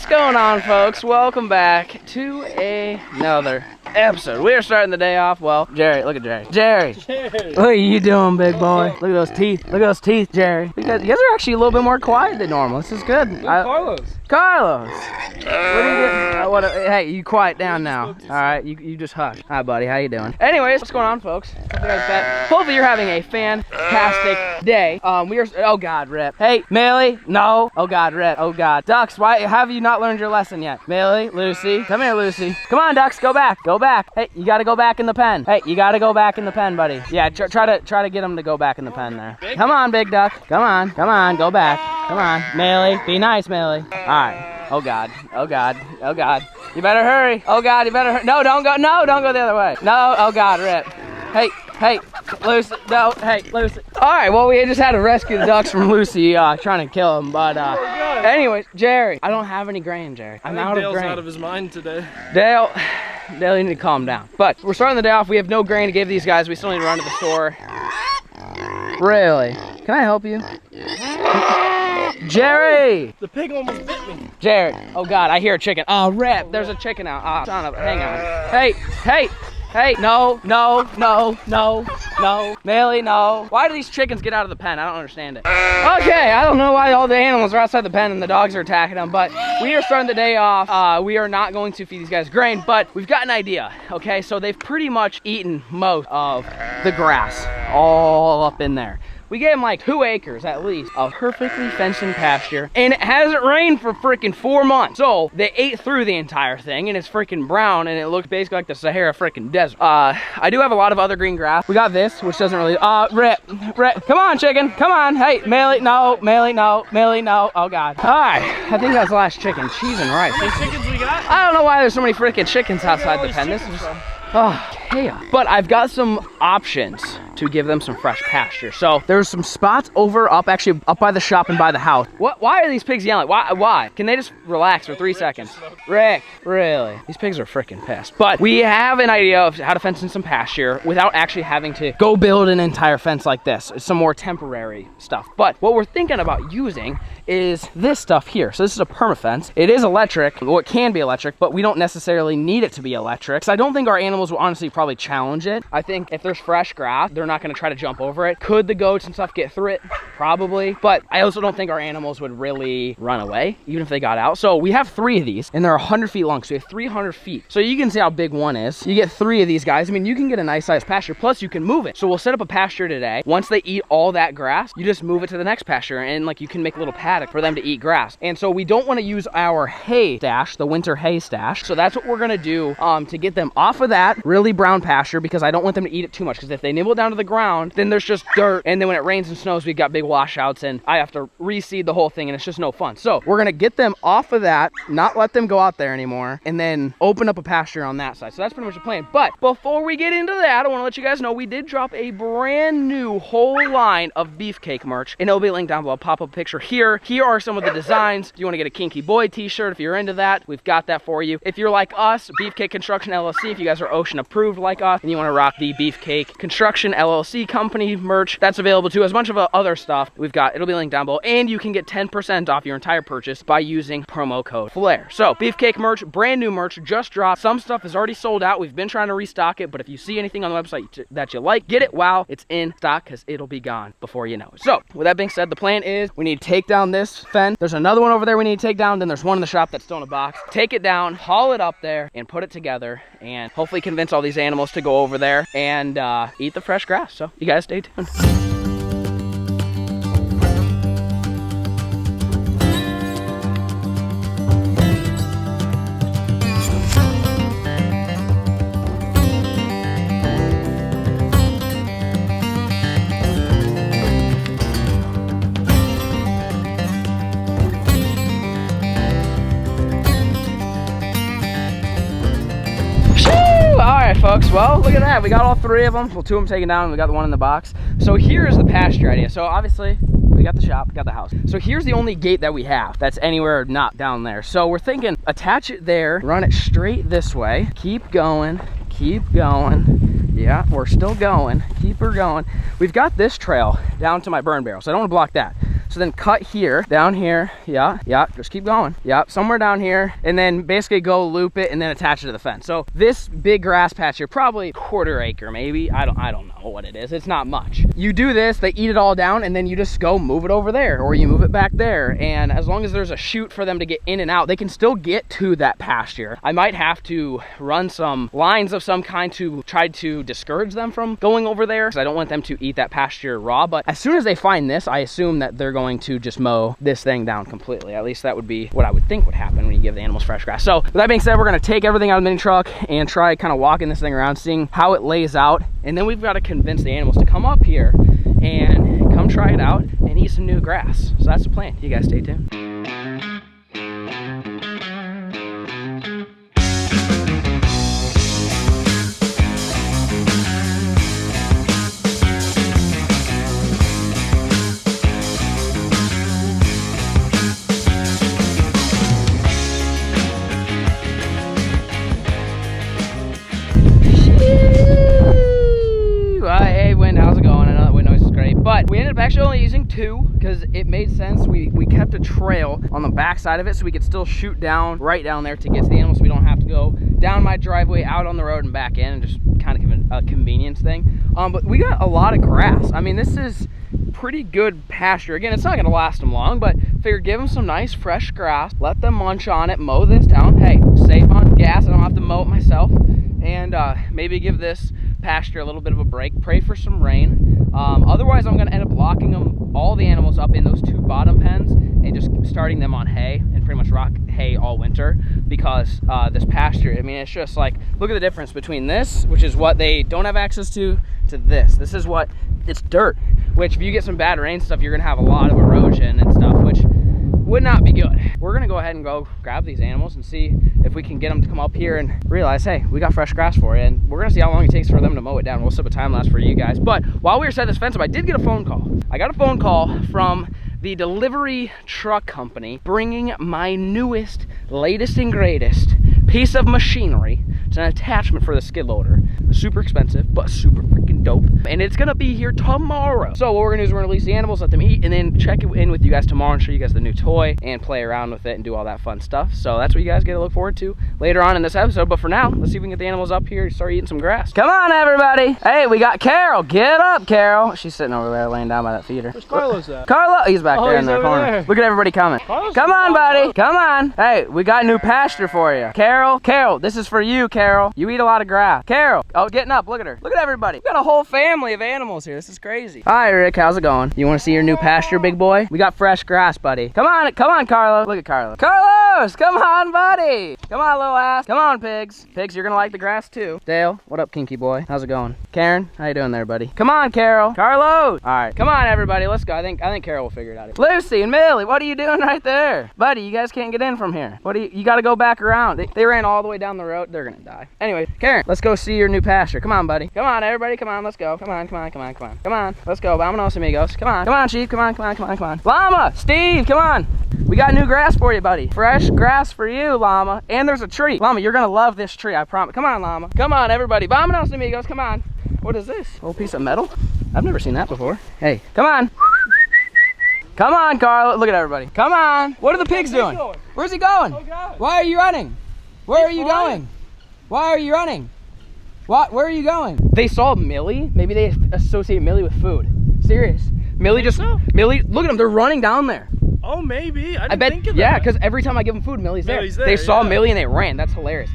What's going on, folks? Welcome back to another episode. We are starting the day off. Well, Jerry, look at Jerry. Jerry, what are you doing, big boy? Look at those teeth. Look at those teeth, Jerry. You guys are actually a little bit more quiet than normal. This is good. Carlos. Carlos. What are you doing? Hey, you quiet down now. All right, you just hush. Hi, buddy. How you doing? Anyways, what's going on, folks? Hopefully you're having a fantastic day. We are. Oh God, Rip. Hey, Millie. No. Oh God, Rip. Oh God. Ducks. Why have you not learned your lesson yet? Millie, Lucy. Come here, Lucy. Come on, Ducks. Go back. Go back. Hey, you got to go back in the pen. Hey, you got to go back in the pen, buddy. Yeah, try to get him to go back in the pen there. Come on, big duck. Come on. Come on. Go back. Come on, Millie. Be nice, Millie. All right. Oh God. Oh God. Oh God. You better hurry. Oh God. You better hurry. No, don't go. No, don't go the other way. No. Oh God, Rip. Hey, Lucy. No. Hey, Lucy. All right. Well, we just had to rescue the ducks from Lucy trying to kill them. But anyways, Jerry, I don't have any grain, Jerry. I'm out of grain. Dale's out of his mind today. Dale, you need to calm down. But we're starting the day off. We have no grain to give these guys. We still need to run to the store. Really? Can I help you? Jerry! The pig almost bit me. Jerry. Oh God, I hear a chicken. Oh, Rip, there's a chicken out. Oh, son of a, hang on. Hey, no. Millie, no. Why do these chickens get out of the pen? I don't understand it. Okay, I don't know why all the animals are outside the pen and the dogs are attacking them, but we are starting the day off. We are not going to feed these guys grain, but we've got an idea, okay? So they've pretty much eaten most of the grass all up in there. We gave them like 2 acres at least of perfectly fenced in pasture, and it hasn't rained for freaking 4 months. So they ate through the entire thing, and it's freaking brown, and it looks basically like the Sahara freaking desert. I do have a lot of other green grass. We got this, which doesn't really, Rip, come on, chicken, come on. Hey, Millie, no, oh God. All right, I think that's the last chicken, cheese and rice. How many chickens we got? I don't know why there's so many freaking chickens outside the pen. This is just, chaos. But I've got some options to give them some fresh pasture. So there's some spots actually up by the shop and by the house. Why are these pigs yelling? Why? Can they just relax for 3 seconds? Rick, really? These pigs are freaking pissed. But we have an idea of how to fence in some pasture without actually having to go build an entire fence like this. It's some more temporary stuff. But what we're thinking about using is this stuff here. So this is a permafence. It is electric, well, it can be electric, but we don't necessarily need it to be electric. So I don't think our animals will honestly probably challenge it. I think if there's fresh grass, they're not gonna try to jump over it. Could the goats and stuff get through it? Probably. But I also don't think our animals would really run away, even if they got out. So we have 3 of these, and they're 100 feet long. So we have 300 feet. So you can see how big one is. You get 3 of these guys. I mean, you can get a nice sized pasture, plus you can move it. So we'll set up a pasture today. Once they eat all that grass, you just move it to the next pasture, and like you can make a little paddock for them to eat grass. And so we don't want to use our hay stash, the winter hay stash. So that's what we're gonna do to get them off of that really brown pasture, because I don't want them to eat it too much, because if they nibble down to the ground, then there's just dirt, and then when it rains and snows, we've got big washouts, and I have to reseed the whole thing, and it's just no fun. So we're gonna get them off of that, not let them go out there anymore, and then open up a pasture on that side. So that's pretty much the plan. But before we get into that, I want to let you guys know we did drop a brand new whole line of Beefcake merch, and it'll be linked down below. I'll pop up a picture here. Here are some of the designs. If you want to get a Kinky Boy t-shirt, if you're into that, we've got that for you. If you're like us, Beefcake Construction LLC, if you guys are ocean approved like us, and you want to rock the Beefcake Construction LLC company merch, that's available too. As a bunch of other stuff we've got, it'll be linked down below, and you can get 10% off your entire purchase by using promo code FLAIR. So Beefcake merch, brand new merch, just dropped. Some stuff is already sold out. We've been trying to restock it, but if you see anything on the website that you like, get it while it's in stock, because it'll be gone before you know it. So with that being said, the plan is we need to take down this fence. There's another one over there we need to take down. Then there's one in the shop that's still in a box. Take it down, haul it up there, and put it together, and hopefully convince all these animals to go over there and eat the fresh grass. So you guys stay tuned. Folks, well, look at that. We got all 3 of them. Well, 2 of them taken down, and we got the one in the box. So here's the pasture idea. So obviously we got the shop, we got the house. So here's the only gate that we have that's anywhere not down there. So we're thinking attach it there, run it straight this way, keep going. Yeah, we're still going. Keep her going. We've got this trail down to my burn barrel, so I don't want to block that. So then cut here, down here, yeah, just keep going. Yep, somewhere down here, and then basically go loop it and then attach it to the fence. So this big grass patch here, probably 1/4 acre maybe. I don't know what it is. It's not much. You do this, they eat it all down, and then you just go move it over there, or you move it back there. And as long as there's a chute for them to get in and out, they can still get to that pasture. I might have to run some lines of some kind to try to discourage them from going over there, because I don't want them to eat that pasture raw. But as soon as they find this, I assume that they're going to just mow this thing down completely. At least that would be what I would think would happen when you give the animals fresh grass. So with that being said, we're gonna take everything out of the mini truck and try kind of walking this thing around, seeing how it lays out. And then we've got to convince the animals to come up here and come try it out and eat some new grass. So that's the plan. You guys stay tuned. Hey Wind, how's it going? I know that wind noise is great, but we ended up actually only using 2 because it made sense. We kept a trail on the back side of it so we could still shoot down right down there to get to the animals. So we don't have to go down my driveway, out on the road and back in, and just kind of a convenience thing. But we got a lot of grass. I mean, this is pretty good pasture. Again, it's not going to last them long, but figure give them some nice fresh grass, let them munch on it, mow this down. Hey, save on gas. I don't have to mow it myself. And maybe give this pasture a little bit of a break. Pray for some rain. Otherwise, I'm going to end up locking all the animals up in those 2 bottom pens and just starting them on hay and pretty much rock hay all winter, because this pasture, I mean, it's just like, look at the difference between this, which is what they don't have access to this. This is what, it's dirt, which if you get some bad rain stuff, you're going to have a lot of erosion and stuff, which would not be good. We're gonna go ahead and go grab these animals and see if we can get them to come up here and realize, hey, we got fresh grass for you, and we're gonna see how long it takes for them to mow it down. We'll set a time lapse for you guys. But while we were setting this fence up, I did get a phone call. I got a phone call from the delivery truck company bringing my newest, latest and greatest piece of machinery. It's an attachment for the skid loader. Super expensive, but super freaking dope. And it's gonna be here tomorrow. So what we're gonna do is we're gonna release the animals, let them eat, and then check it in with you guys tomorrow and show you guys the new toy and play around with it and do all that fun stuff. So that's what you guys get to look forward to later on in this episode. But for now, let's see if we can get the animals up here and start eating some grass. Come on, everybody. Hey, we got Carol. Get up, Carol. She's sitting over there laying down by that feeder. Where's Carlos at? Carlo, he's back there in he's the corner. there. Look at everybody coming. Carlos Come is on, a buddy. dog. Come on. Hey, we got new pasture for you. Carol, this is for you, Carol. You eat a lot of grass. Carol, oh, getting up. Look at her. Look at everybody. We got a whole family of animals here. This is crazy. Hi, Rick. How's it going? You want to see your new pasture, big boy? We got fresh grass, buddy. Come on, Carlo. Look at Carlo. Carlos, come on, buddy. Come on, little ass. Come on, pigs. Pigs, you're gonna like the grass too. Dale, what up, kinky boy? How's it going? Karen, how you doing there, buddy? Come on, Carol. Carlos. All right, come on, everybody. Let's go. I think Carol will figure it out. Lucy and Millie, what are you doing right there, buddy? You guys can't get in from here. What do you got to go back around? They ran all the way down the road. They're gonna die. Anyway, Karen, let's go see your new pasture. Come on, buddy. Come on, everybody. Come on, let's go. Come on. Come on, let's go. Vámonos, amigos. Come on, Chief. Come on. Llama, Steve, come on. We got new grass for you, buddy. Fresh grass for you, Llama. And there's a tree. Llama, you're gonna love this tree, I promise. Come on, Llama. Come on, everybody. Vámonos, amigos. Come on. What is this? Old piece of metal? I've never seen that before. Hey, come on. Come on, Carl. Look at everybody. Come on. What are the pigs doing? Where's he going? Oh, God. Why are you running? Where are you going? Why are you running? What? Where are you going? They saw Millie. Maybe they associate Millie with food. Serious. Millie just, so? Millie, look at them. They're running down there. Oh, maybe. I bet, think of yeah, that. because every time I give them food, Millie's there. Millie's there, They saw yeah. Millie and they ran. That's hilarious.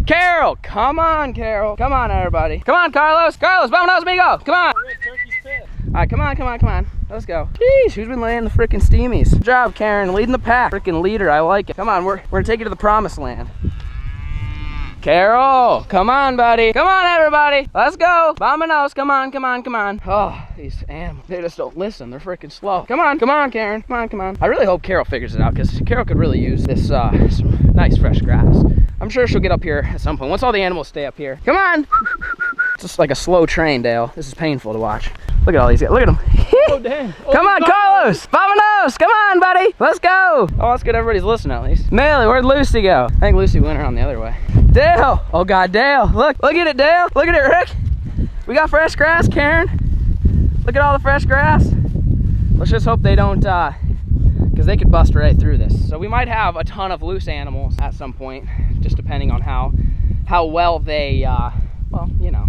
Carol, come on, Carol. Come on, everybody. Come on, Carlos. Vámonos, amigo. Come on. Turkey's pissed. All right, come on. Let's go. Jeez, who's been laying the freaking steamies? Good job, Karen, leading the pack. Freaking leader, I like it. Come on, we're gonna take you to the promised land. Carol, come on, buddy. Come on, everybody. Let's go. Vámonos. Come on. Oh, these animals, they just don't listen. They're freaking slow. Come on, Karen. Come on. I really hope Carol figures it out, because Carol could really use this, some nice fresh grass. I'm sure she'll get up here at some point, once all the animals stay up here. Come on. It's just like a slow train, Dale. This is painful to watch. Look at all these guys. Look at them. Oh, dang. Oh, Come on, no. Carlos. Vámonos. Come on, buddy. Let's go. Oh, that's good. Everybody's listening at least. Millie, where'd Lucy go? I think Lucy went around the other way. Dale. Oh, God, Dale. Look at it, Dale. Look at it, Rick. We got fresh grass, Karen. Look at all the fresh grass. let's just hope they don't, because they could bust right through this. So we might have a ton of loose animals at some point, just depending on how well they, well, you know,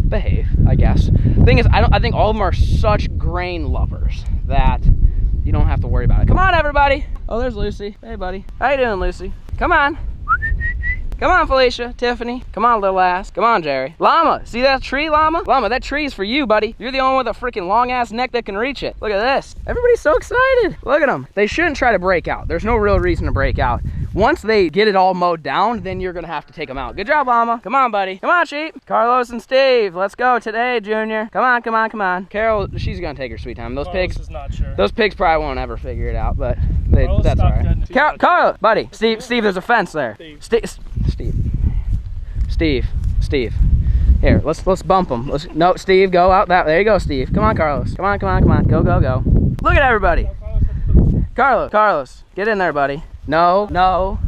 behave, I guess. The thing is, I think all of them are such grain lovers that you don't have to worry about it. Come on, everybody. Oh, there's Lucy. Hey, buddy. How you doing, Lucy? Come on. Come on, Felicia, Tiffany. Come on, little ass. Come on, Jerry. Llama, see that tree, Llama? Llama, that tree is for you, buddy. You're the only one with a freaking long ass neck that can reach it. Look at this. Everybody's so excited. Look at them. They shouldn't try to break out. There's no real reason to break out. Once they get it all mowed down, then you're gonna have to take them out. Good job, Llama. Come on, buddy. Come on, sheep. Carlos and Steve, let's go today, Junior. Come on, come on, come on. Carol, she's gonna take her sweet time. Those pigs, is not sure. those pigs probably won't ever figure it out, but that's all right. Carl, buddy. Steve, there's a fence there. Steve. Here, let's bump him. No, Steve, go out that. There you go, Steve. Come on, Carlos. Come on. Go. Look at everybody. Carlos, get in there, buddy. No.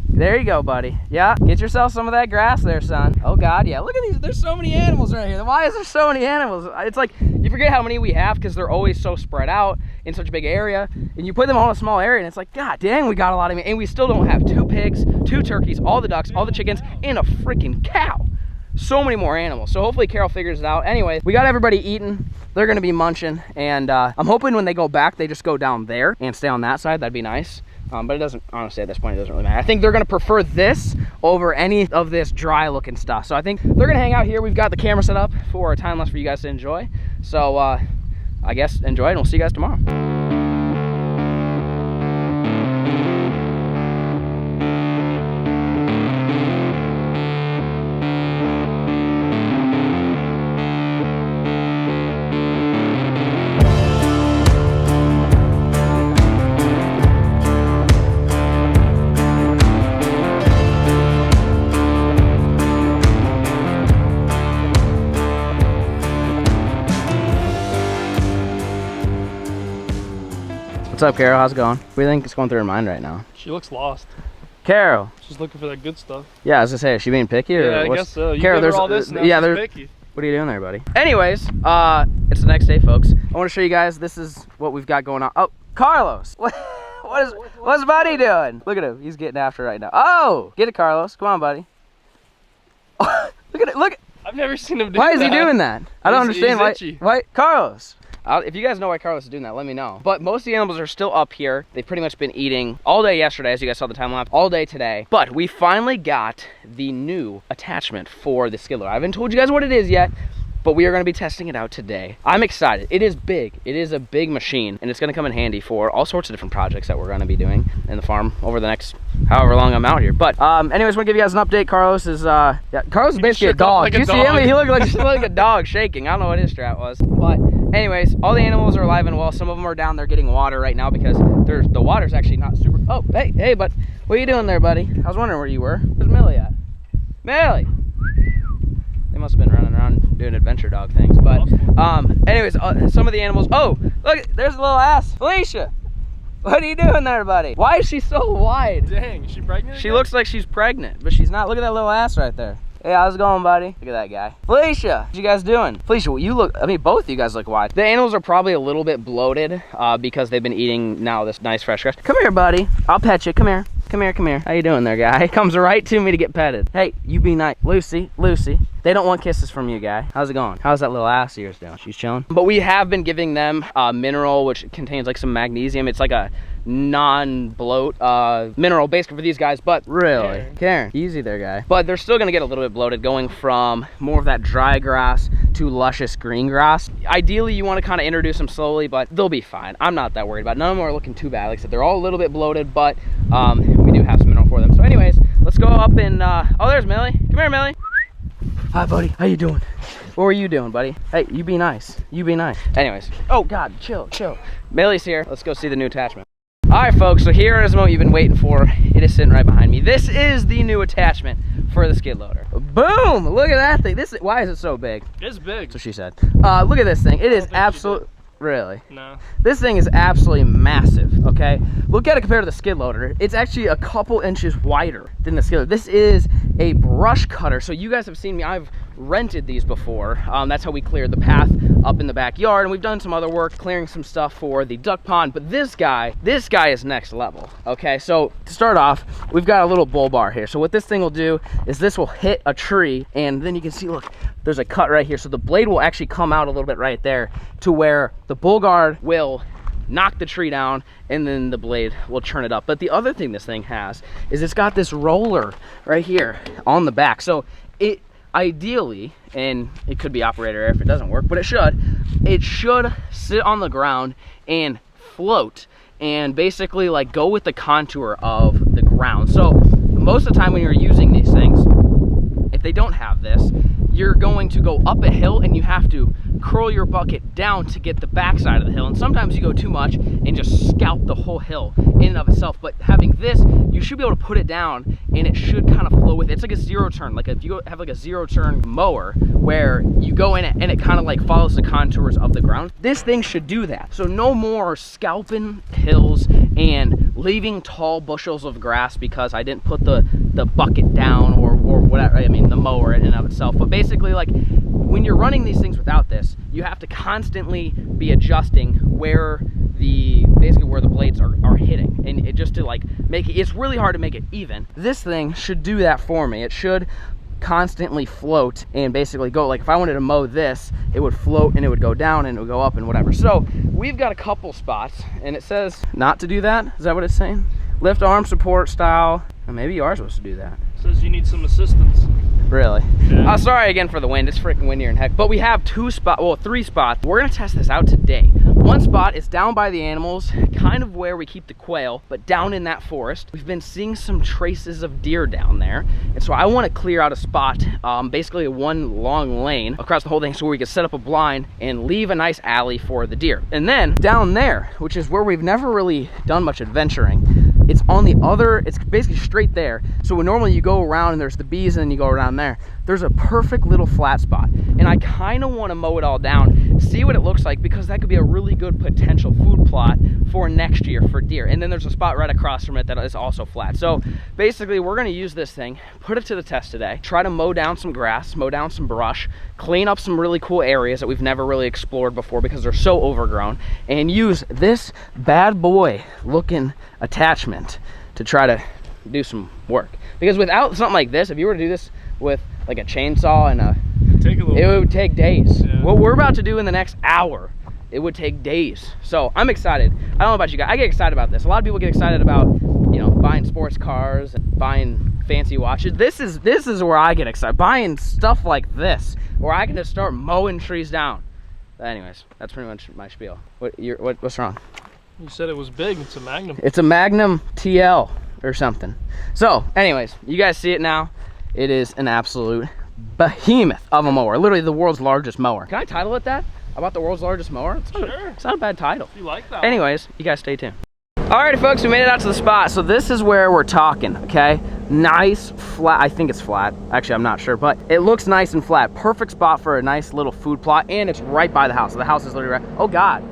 There you go, buddy. Yeah, get yourself some of that grass there, son. Oh God, yeah. Look at these. There's so many animals right here. Why is there so many animals? It's like you forget how many we have because they're always so spread out in such a big area, and you put them all in a small area, and it's like, God dang, we got a lot of, and we still don't have 2 pigs, 2 turkeys, all the ducks, all the chickens, and a freaking cow. So many more animals. So hopefully Carol figures it out. Anyway, we got everybody eating. They're gonna be munching, and I'm hoping when they go back, they just go down there and stay on that side. That'd be nice. But it doesn't, honestly, at this point, it doesn't really matter. I think they're gonna prefer this over any of this dry looking stuff. So I think they're gonna hang out here. We've got the camera set up for a time lapse for you guys to enjoy. So I guess enjoy it, and we'll see you guys tomorrow. What's up, Carol? How's it going? What do you think is going through her mind right now? She looks lost. Carol. She's looking for that good stuff. Yeah, I was gonna say, is she being picky or? Yeah, I guess so. You Carol, gave her all this, now she's picky. What are you doing there, buddy? Anyways, it's the next day, folks. I want to show you guys. This is what we've got going on. Oh, Carlos. What's buddy doing? Look at him. He's getting after it right now. Oh, get it, Carlos. Come on, buddy. Oh, look at it. Look. I've never seen him do that. Why is he doing that? I don't understand he's why. Carlos. If you guys know why Carlos is doing that, let me know. But most of the animals are still up here. They've pretty much been eating all day yesterday, as you guys saw the time lapse, all day today. But we finally got the new attachment for the skid loader. I haven't told you guys what it is yet, but we are going to be testing it out today. I'm excited. It is big. It is a big machine, and it's going to come in handy for all sorts of different projects that we're going to be doing in the farm over the next however long I'm out here. But anyways, want to give you guys an update. Carlos is Carlos is basically a dog. Like you see him? He looked like a dog shaking. I don't know what his strat was, but anyways, all the animals are alive and well. Some of them are down there getting water right now because the water's actually not super. Oh, hey, but what are you doing there, buddy? I was wondering where you were. Where's Millie at? Millie. They must have been running around doing adventure dog things. But anyways, some of the animals. Oh, look, there's a little ass. Felicia, what are you doing there, buddy? Why is she so wide? Dang, is she pregnant? She looks like she's pregnant, but she's not. Look at that little ass right there. Hey, how's it going, buddy? Look at that guy. Felicia, what you guys doing? Felicia, you look, I mean, both of you guys look wide. The animals are probably a little bit bloated because they've been eating now this nice fresh grass. Come here, buddy. I'll pet you. Come here. Come here. How you doing there, guy? Comes right to me to get petted. Hey, you be nice. Lucy. They don't want kisses from you, guy. How's it going? How's that little ass of yours doing? She's chilling. But we have been giving them mineral, which contains like some magnesium. It's like a non-bloat mineral basically for these guys, but really, Karen, easy there, guy. But they're still gonna get a little bit bloated going from more of that dry grass to luscious green grass. Ideally, you want to kind of introduce them slowly, but they'll be fine. I'm not that worried about it. None of them are looking too bad. Like I said, they're all a little bit bloated, but we do have some mineral for them. So anyways, let's go up and oh, there's Millie. Come here, Millie. Hi, buddy. How you doing? What were you doing, buddy? Hey, you be nice. Anyways, oh God, chill. Millie's here. Let's go see the new attachment. All right, folks, so here is the moment you've been waiting for. It is sitting right behind me. This is the new attachment for the skid loader. Boom! Look at that thing. Why is it so big? It's big. That's what she said. Look at this thing. It is absolute. Really? No. This thing is absolutely massive, okay? Look at it compared to the skid loader. It's actually a couple inches wider than the skid loader. This is a brush cutter. So you guys have seen me. I've rented these before. That's how we cleared the path up in the backyard, and we've done some other work clearing some stuff for the duck pond. But this guy is next level. Okay, so to start off, we've got a little bull bar here. So what this thing will do is this will hit a tree, and then you can see, look, there's a cut right here. So the blade will actually come out a little bit right there to where the bull guard will knock the tree down, and then the blade will churn it up. But the other thing this thing has is it's got this roller right here on the back. So it ideally, and it could be operator error if it doesn't work, but it should sit on the ground and float and basically like go with the contour of the ground. So most of the time when you're using these things, if they don't have this, you're going to go up a hill and you have to curl your bucket down to get the backside of the hill, and sometimes you go too much and just scalp the whole hill in and of itself. But having this, you should be able to put it down and it should kind of flow with it. It's like a zero turn, like if you have like a zero turn mower where you go in it and it kind of like follows the contours of the ground. This thing should do that. So no more scalping hills and leaving tall bushels of grass because I didn't put the bucket down or whatever, I mean the mower in and of itself. But basically, like, when you're running these things without this, you have to constantly be adjusting where the blades are hitting, and it just to like make it, it's really hard to make it even. This thing should do that for me. It should constantly float and basically go, like if I wanted to mow this, it would float and it would go down and it would go up and whatever. So we've got a couple spots, and it says not to do that. Is that what it's saying? Lift arm support style. And maybe you are supposed to do that. It says you need some assistance. Really? Yeah. Sorry again for the wind. It's freaking windier than heck. But we have three spots. We're gonna test this out today. One spot is down by the animals, kind of where we keep the quail, but down in that forest. We've been seeing some traces of deer down there. And so I wanna clear out a spot, basically one long lane across the whole thing, so we can set up a blind and leave a nice alley for the deer. And then down there, which is where we've never really done much adventuring, it's on the other, it's basically straight there. So when normally you go around and there's the bees and then you go around there, there's a perfect little flat spot. And I kind of want to mow it all down, see what it looks like, because that could be a really good potential food plot for next year for deer. And then there's a spot right across from it that is also flat. So basically we're gonna use this thing, put it to the test today, try to mow down some grass, mow down some brush, clean up some really cool areas that we've never really explored before because they're so overgrown, and use this bad boy looking attachment to try to do some work. Because without something like this, if you were to do this with like a chainsaw and it would take days. Yeah. What we're about to do in the next hour, it would take days. So I'm excited. I don't know about you guys. I get excited about this. A lot of people get excited about, you know, buying sports cars and buying fancy watches. This is where I get excited. Buying stuff like this, where I can just start mowing trees down. But anyways, that's pretty much my spiel. What's wrong? You said it was big. It's a Magnum. It's a Magnum TL or something. So anyways, you guys see it now. It is an absolute behemoth of a mower. Literally the world's largest mower. Can I title it that? About the world's largest mower? It's not a bad title. You like that? Anyways, you guys stay tuned. Alrighty folks, we made it out to the spot. So this is where we're talking, okay? Nice, flat, I think it's flat. Actually, I'm not sure, but it looks nice and flat. Perfect spot for a nice little food plot, and it's right by the house. So the house is literally right, oh God.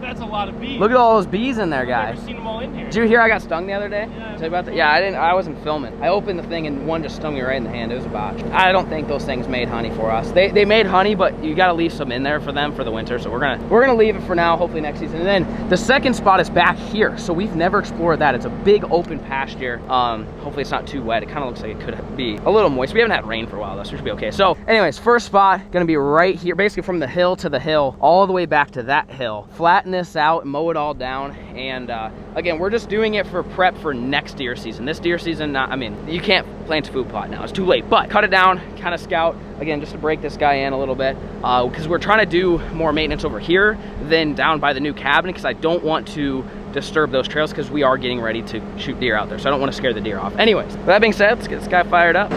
That's a lot of bees. Look at all those bees in there, guys. I've never seen them all in here. Did you hear I got stung the other day? Yeah. Tell you about that? Yeah, I wasn't filming. I opened the thing and one just stung me right in the hand. It was a botch. I don't think those things made honey for us. They made honey, but you gotta leave some in there for them for the winter. So we're gonna leave it for now, hopefully next season. And then the second spot is back here. So we've never explored that. It's a big open pasture. Hopefully it's not too wet. It kind of looks like it could be a little moist. We haven't had rain for a while though, so we should be okay. So anyways, first spot gonna be right here, basically from the hill to the hill, all the way back to that hill. Flatten this out, mow it all down, and again, we're just doing it for prep for next deer season. This deer season, I mean, you can't plant a food plot now, it's too late, but cut it down, kind of scout, again, just to break this guy in a little bit, because we're trying to do more maintenance over here than down by the new cabin, because I don't want to disturb those trails, because we are getting ready to shoot deer out there, so I don't want to scare the deer off. Anyways, with that being said, let's get this guy fired up.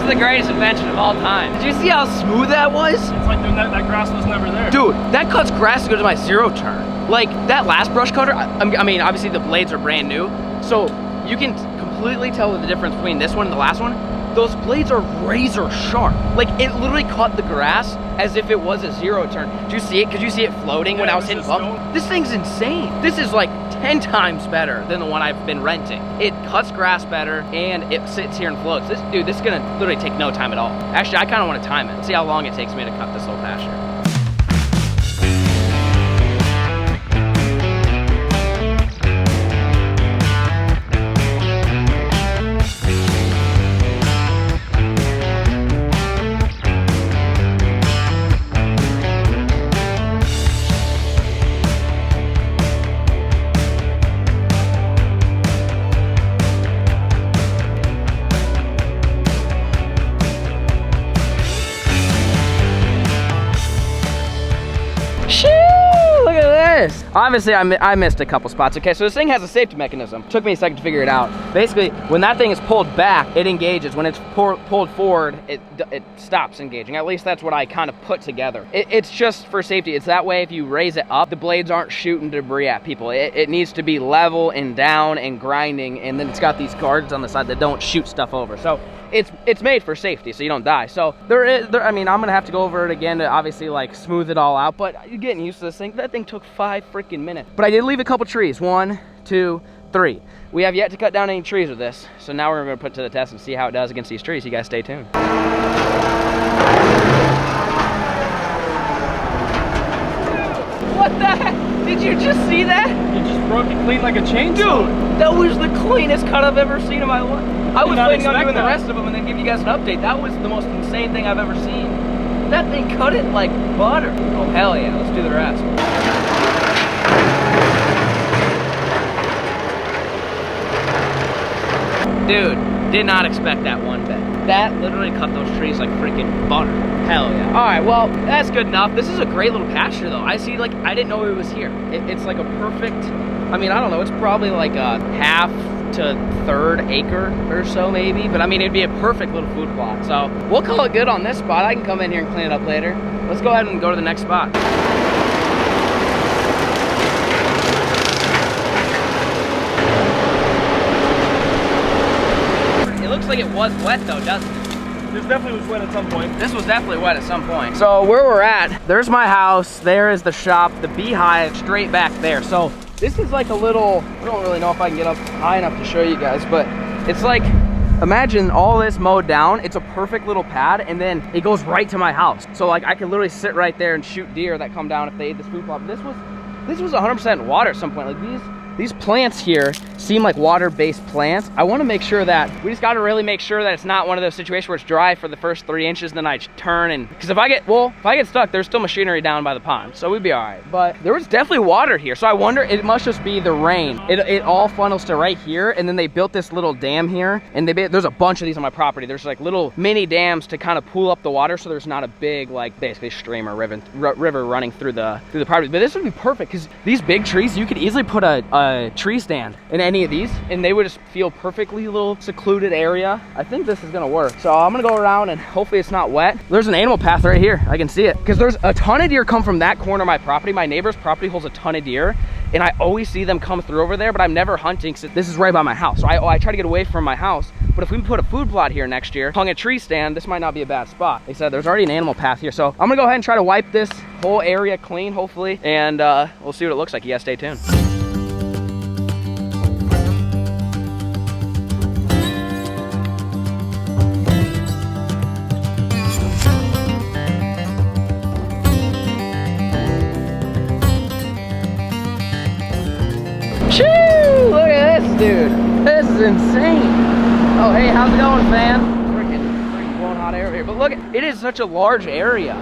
The greatest invention of all time. Did you see how smooth that was? It's like that grass was never there. Dude, that cuts grass to go to my zero turn. Like that last brush cutter, I mean, obviously the blades are brand new, so you can completely tell the difference between this one and the last one. Those blades are razor sharp. Like, it literally cut the grass as if it was a zero turn. Did you see it? Could you see it floating when I was hitting bump? This thing's insane. This is like 10 times better than the one I've been renting. It cuts grass better and it sits here and floats. This is gonna literally take no time at all. Actually, I kind of want to time it. See how long it takes me to cut this little pasture. Look at this. Obviously, I missed a couple spots. Okay, so this thing has a safety mechanism. Took me a second to figure it out. Basically, when that thing is pulled back, it engages. When it's pulled forward, it stops engaging. At least that's what I kind of put together. It's just for safety. It's that way if you raise it up, the blades aren't shooting debris at people. It needs to be level and down and grinding, and then it's got these guards on the side that don't shoot stuff over. So it's made for safety, so you don't die. So I mean, I'm gonna have to go over it again to obviously like smooth it all out, but you're getting used to this thing. That thing took 5 freaking minutes. But I did leave a couple trees. 1, 2, 3. We have yet to cut down any trees with this, so now we're gonna put it to the test and see how it does against these trees. You guys stay tuned. What the heck? Did you just see that? You just broke it clean like a chainsaw. Dude, that was the cleanest cut I've ever seen in my life. I was planning on doing the rest of them and then give you guys an update. That was the most insane thing I've ever seen. That thing cut it like butter. Oh, hell yeah. Let's do the rest. Dude, did not expect that one bit. That literally cut those trees like freaking butter. Hell yeah. All right, well, that's good enough. This is a great little pasture though. I see, like, I didn't know it was here. It's like a perfect, I mean, I don't know, it's probably like a half to third acre or so maybe, but I mean, it'd be a perfect little food plot. So we'll call it good on this spot. I can come in here and clean it up later. Let's go ahead and go to the next spot. It looks like it was wet though, doesn't it? This definitely was wet at some point. This was definitely wet at some point. So where we're at, there's my house, there is the shop, the beehive straight back there. So this is like a little, I don't really know if I can get up high enough to show you guys, but it's like, imagine all this mowed down. It's a perfect little pad, and then it goes right to my house. So like I could literally sit right there and shoot deer that come down if they ate this food plot. This was 100% water at some point. Like these plants here seem like water-based plants. I want to make sure that we just got to really make sure that it's not one of those situations where it's dry for the first 3 inches and then I turn, and because if I get stuck, there's still machinery down by the pond, so we'd be all right. But there was definitely water here, so I wonder, it must just be the rain. It all funnels to right here, and then they built this little dam here, and there's a bunch of these on my property. There's like little mini dams to kind of pool up the water, so there's not a big, like, basically stream or river running through the property. But this would be perfect because these big trees, you could easily put a tree stand in any of these and they would just feel perfectly little secluded area. I think this is gonna work. So I'm gonna go around and hopefully it's not wet. There's an animal path right here. I can see it because there's a ton of deer come from that corner of my property. My neighbor's property holds a ton of deer and I always see them come through over there, but I'm never hunting. So this is right by my house. So I try to get away from my house. But if we put a food plot here next year, hung a tree stand, this might not be a bad spot. They said there's already an animal path here. So I'm gonna go ahead and try to wipe this whole area clean, hopefully. And we'll see what it looks like. You guys stay tuned. Shoo! Look at this, dude. This is insane. Oh, hey, how's it going, fam? Freaking blowing hot air here. But look, it is such a large area.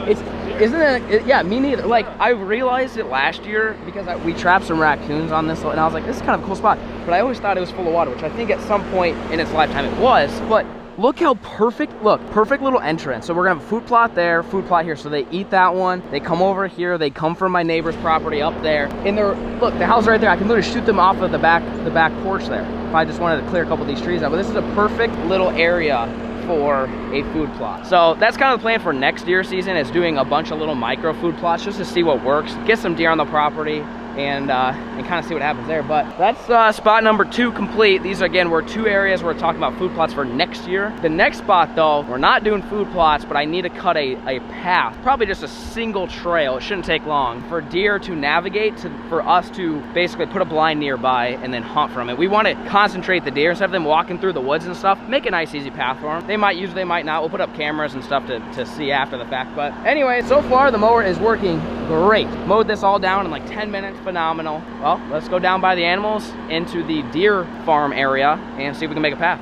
Isn't it? Yeah, me neither. Like, I realized it last year because we trapped some raccoons on this, and I was like, this is kind of a cool spot. But I always thought it was full of water, which I think at some point in its lifetime it was. But look how perfect, perfect little entrance. So we're gonna have a food plot there, food plot here. So they eat that one, they come over here, they come from my neighbor's property up there, and look, the house right there, I can literally shoot them off of the back porch there if I just wanted to clear a couple of these trees out. But this is a perfect little area for a food plot. So that's kind of the plan for next deer season, is doing a bunch of little micro food plots just to see what works, get some deer on the property, and kind of see what happens there. But that's spot number 2 complete. These again were 2 areas we're talking about food plots for next year. The next spot though, we're not doing food plots, but I need to cut a path, probably just a single trail. It shouldn't take long for deer to navigate, for us to basically put a blind nearby and then hunt from it. We want to concentrate the deer instead of them walking through the woods and stuff. Make a nice easy path for them. They might use it, they might not. We'll put up cameras and stuff to see after the fact. But anyway, so far the mower is working great. Mowed this all down in like 10 minutes, phenomenal. Well, let's go down by the animals into the deer farm area and see if we can make a path.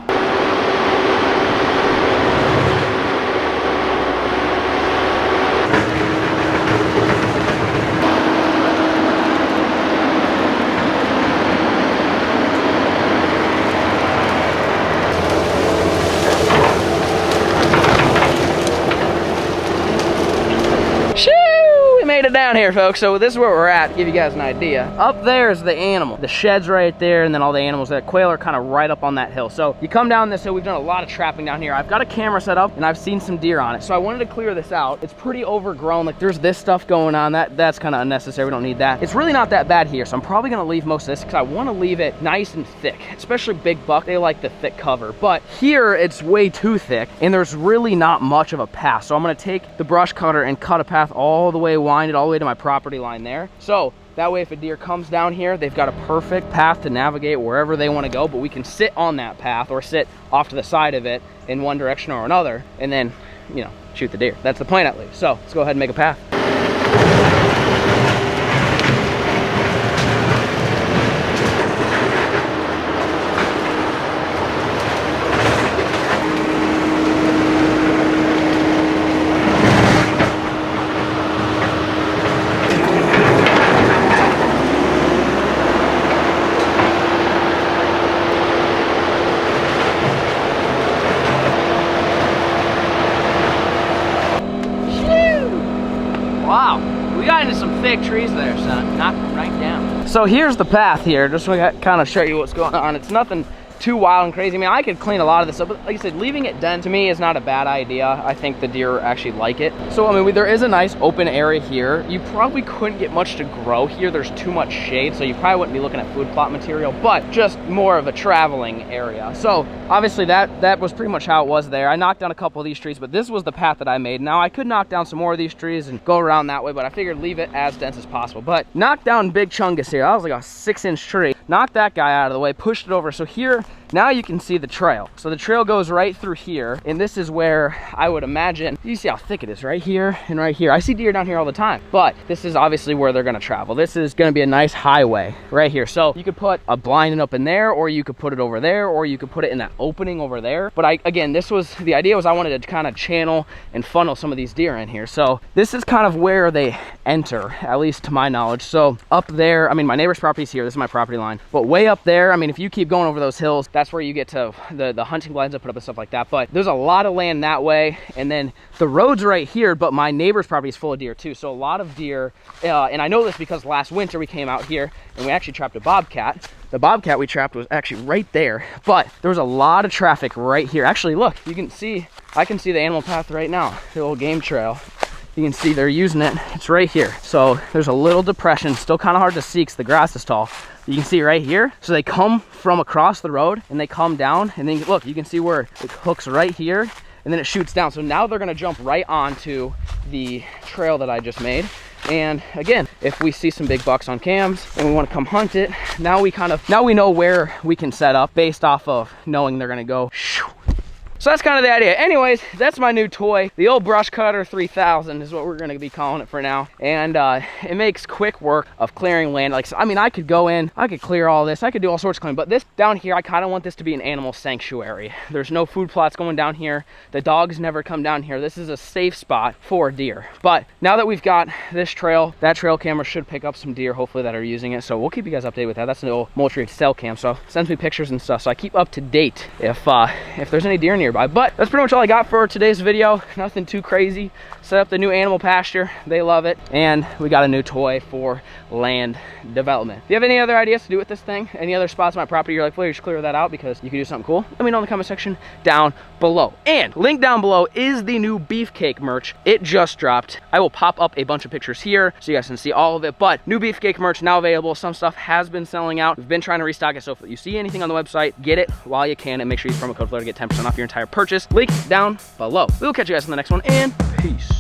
Made it down here, folks. So this is where we're at, to give you guys an idea. Up there is the animal. The shed's right there, and then all the animals. That quail are kind of right up on that hill. So you come down this hill, we've done a lot of trapping down here. I've got a camera set up and I've seen some deer on it. So I wanted to clear this out. It's pretty overgrown. Like there's this stuff going on. That's kind of unnecessary. We don't need that. It's really not that bad here. So I'm probably gonna leave most of this because I want to leave it nice and thick, especially big buck. They like the thick cover, but here it's way too thick and there's really not much of a path. So I'm gonna take the brush cutter and cut a path all the way, wind it all the way to my property line there. So that way if a deer comes down here, they've got a perfect path to navigate wherever they want to go, but we can sit on that path or sit off to the side of it in one direction or another and then, you know, shoot the deer. That's the plan at least. So let's go ahead and make a path. Wow, we got into some thick trees there, son. Knocked them right down. So here's the path here, just to kind of show you what's going on. It's nothing too wild and crazy. I mean, I could clean a lot of this up, but like I said, leaving it done to me is not a bad idea. I think the deer actually like it. So, I mean, there is a nice open area here. You probably couldn't get much to grow here. There's too much shade, so you probably wouldn't be looking at food plot material, but just more of a traveling area. So, obviously, that was pretty much how it was there. I knocked down a couple of these trees, but this was the path that I made. Now, I could knock down some more of these trees and go around that way, but I figured leave it as dense as possible. But knocked down Big Chungus here. That was like a 6-inch tree. Knocked that guy out of the way, pushed it over. So here, now you can see the trail. So the trail goes right through here, and this is where I would imagine, you see how thick it is right here and right here. I see deer down here all the time, but this is obviously where they're gonna travel. This is gonna be a nice highway right here. So you could put a blind up in there, or you could put it over there, or you could put it in that opening over there. But again, the idea was I wanted to kind of channel and funnel some of these deer in here. So this is kind of where they enter, at least to my knowledge. So up there, I mean, my neighbor's property is here. This is my property line. But way up there, I mean, if you keep going over those hills, that's where you get to the hunting blinds I put up and stuff like that. But there's a lot of land that way, and then the road's right here, but my neighbor's property is full of deer too. So a lot of deer, and I know this because last winter we came out here and we actually trapped a bobcat. The bobcat we trapped was actually right there, but there was a lot of traffic right here. Actually, look, you can see, I can see the animal path right now, the old game trail. You can see they're using it. It's right here. So there's a little depression, still kind of hard to see because the grass is tall. You can see right here. So they come from across the road and they come down, and then look, you can see where it hooks right here and then it shoots down. So now they're gonna jump right onto the trail that I just made. And again, if we see some big bucks on cams and we want to come hunt it, now we know where we can set up based off of knowing they're gonna go shoo. So that's kind of the idea. Anyways, that's my new toy. The old Brush Cutter 3000 is what we're gonna be calling it for now. And it makes quick work of clearing land. Like, I mean, I could go in, I could clear all this, I could do all sorts of cleaning, but this down here, I kind of want this to be an animal sanctuary. There's no food plots going down here. The dogs never come down here. This is a safe spot for deer. But now that we've got this trail, that trail camera should pick up some deer, hopefully, that are using it. So we'll keep you guys updated with that. That's an old Moultrie cell cam, so it sends me pictures and stuff. So I keep up to date if there's any deer near nearby. But that's pretty much all I got for today's video. Nothing too crazy. Set up the new animal pasture. They love it. And we got a new toy for land development. If you have any other ideas to do with this thing, any other spots on my property you're like, well, you should clear that out because you can do something cool, let me know in the comment section down below. And link down below is the new beefcake merch. It just dropped. I will pop up a bunch of pictures here so you guys can see all of it. But new beefcake merch now available. Some stuff has been selling out. We've been trying to restock it, so if you see anything on the website, get it while you can and make sure you use promo code FLOW to get 10% off your entire purchase. Link down below. We will catch you guys in the next one, and peace.